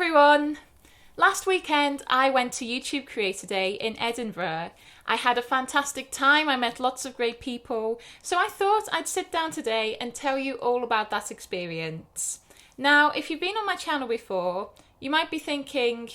everyone! Last weekend I went to YouTube Creator Day in Edinburgh. I had a fantastic time, I met lots of great people, so I thought I'd sit down today and tell you all about that experience. Now, if you've been on my channel before, you might be thinking,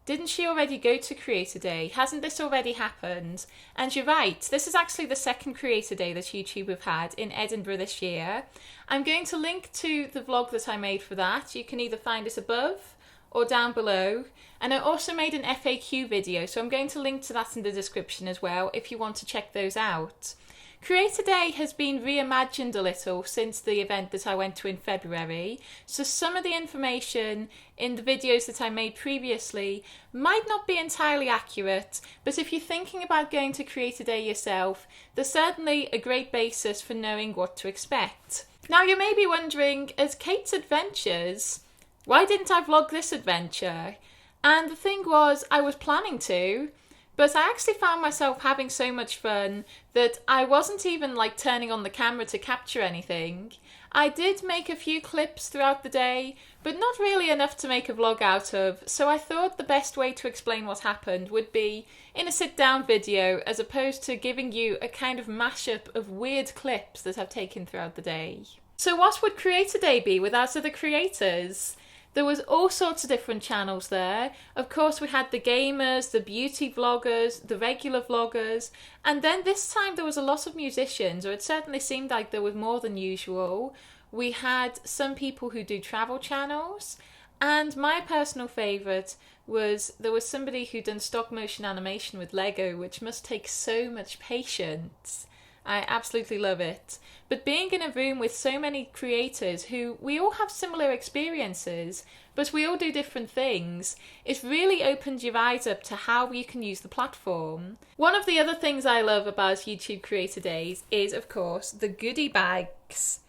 didn't she already go to Creator Day? Hasn't this already happened? And you're right, this is actually the second Creator Day that YouTube have had in Edinburgh this year. I'm going to link to the vlog that I made for that. You can either find it above or down below. And I also made an FAQ video, so I'm going to link to that in the description as well if you want to check those out. Creator Day has been reimagined a little since the event that I went to in February, so some of the information in the videos that I made previously might not be entirely accurate, but if you're thinking about going to Creator Day yourself, there's certainly a great basis for knowing what to expect. Now you may be wondering, as Kate's adventures, why didn't I vlog this adventure? And the thing was, I was planning to, but I actually found myself having so much fun that I wasn't even turning on the camera to capture anything. I did make a few clips throughout the day, but not really enough to make a vlog out of, so I thought the best way to explain what happened would be in a sit-down video as opposed to giving you a kind of mashup of weird clips that I've taken throughout the day. So what would Creator Day be without other creators? There was all sorts of different channels there. Of course we had the gamers, the beauty vloggers, the regular vloggers, and then this time there was a lot of musicians, or it certainly seemed like there was more than usual. We had some people who do travel channels, and my personal favourite was there was somebody who done stop motion animation with Lego, which must take so much patience. I absolutely love it. But being in a room with so many creators who we all have similar experiences, but we all do different things, it really opened your eyes up to how you can use the platform. One of the other things I love about YouTube Creator Days is, of course, the goodie bags.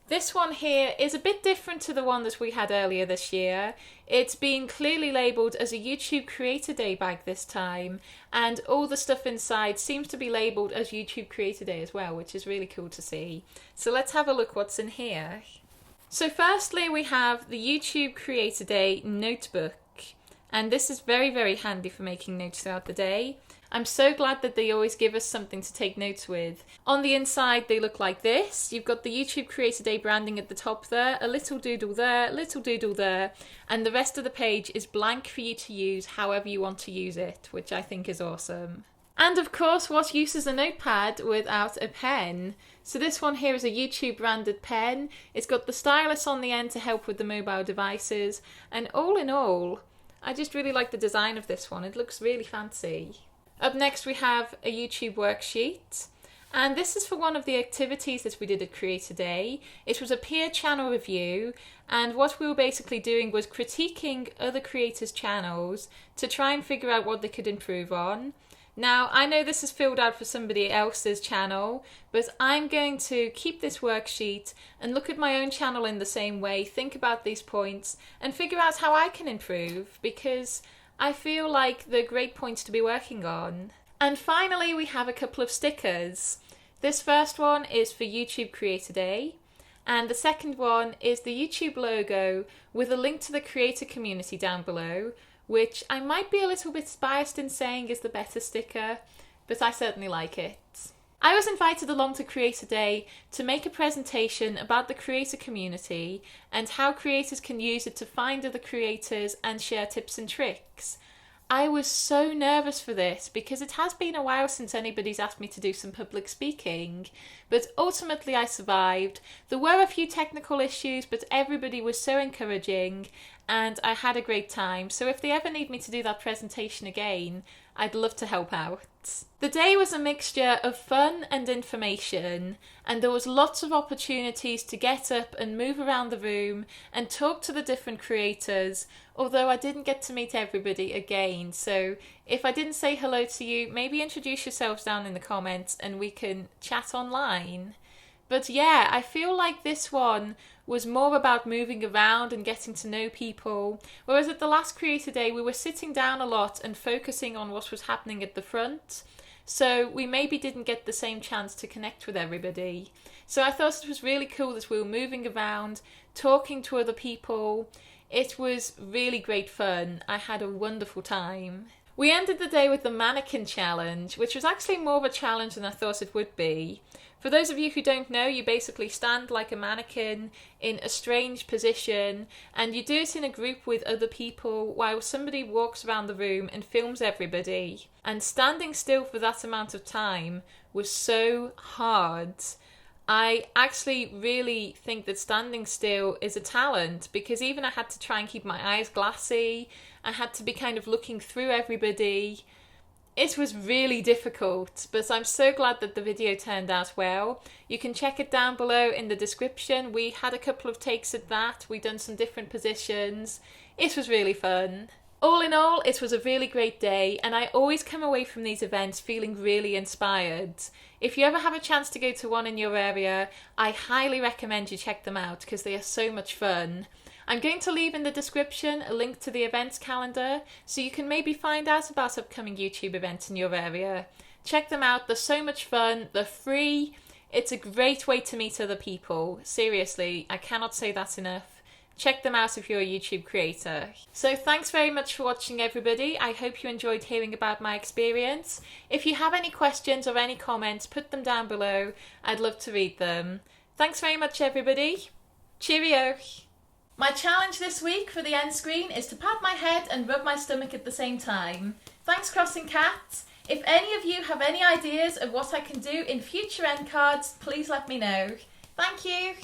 This one here is a bit different to the one that we had earlier this year. It's been clearly labelled as a YouTube Creator Day bag this time, and all the stuff inside seems to be labelled as YouTube Creator Day as well, which is really cool to see. So let's have a look what's in here. So firstly we have the YouTube Creator Day notebook, and this is very, very handy for making notes throughout the day. I'm so glad that they always give us something to take notes with. On the inside they look like this. You've got the YouTube Creator Day branding at the top there, a little doodle there, little doodle there, and the rest of the page is blank for you to use however you want to use it, which I think is awesome. And of course, what use is a notepad without a pen? So this one here is a YouTube branded pen. It's got the stylus on the end to help with the mobile devices, and all in all, I just really like the design of this one. It looks really fancy. Up next we have a YouTube worksheet, and this is for one of the activities that we did at Creator Day. It was a peer channel review, and what we were basically doing was critiquing other creators' channels to try and figure out what they could improve on. Now, I know this is filled out for somebody else's channel, but I'm going to keep this worksheet and look at my own channel in the same way, think about these points, and figure out how I can improve, because I feel like they're great points to be working on. And finally we have a couple of stickers. This first one is for YouTube Creator Day, and the second one is the YouTube logo with a link to the creator community down below, which I might be a little bit biased in saying is the better sticker, but I certainly like it. I was invited along to Creator Day to make a presentation about the creator community and how creators can use it to find other creators and share tips and tricks. I was so nervous for this because it has been a while since anybody's asked me to do some public speaking, but ultimately I survived. There were a few technical issues, but everybody was so encouraging and I had a great time. So if they ever need me to do that presentation again, I'd love to help out. The day was a mixture of fun and information, and there was lots of opportunities to get up and move around the room and talk to the different creators, although I didn't get to meet everybody again. So if I didn't say hello to you, maybe introduce yourselves down in the comments and we can chat online. But yeah, I feel like this one was more about moving around and getting to know people, whereas at the last Creator Day we were sitting down a lot and focusing on what was happening at the front, so we maybe didn't get the same chance to connect with everybody. So I thought it was really cool that we were moving around, talking to other people, It was really great fun. I had a wonderful time. We ended the day with the Mannequin challenge, which was actually more of a challenge than I thought it would be. For those of you who don't know, you basically stand like a mannequin in a strange position, and you do it in a group with other people while somebody walks around the room and films everybody. And standing still for that amount of time was so hard. I actually really think that standing still is a talent, because even I had to try and keep my eyes glassy. I had to be kind of looking through everybody. It was really difficult, but I'm so glad that the video turned out well. You can check it down below in the description. We had a couple of takes at that. We've done some different positions. It was really fun. All in all, it was a really great day, and I always come away from these events feeling really inspired. If you ever have a chance to go to one in your area, I highly recommend you check them out because they are so much fun. I'm going to leave in the description a link to the events calendar so you can maybe find out about upcoming YouTube events in your area. Check them out, they're so much fun, they're free, it's a great way to meet other people. Seriously, I cannot say that enough. Check them out if you're a YouTube creator. So thanks very much for watching, everybody. I hope you enjoyed hearing about my experience. If you have any questions or any comments, put them down below. I'd love to read them. Thanks very much, everybody. Cheerio. My challenge this week for the end screen is to pat my head and rub my stomach at the same time. Thanks, Crossing Cats. If any of you have any ideas of what I can do in future end cards, please let me know. Thank you.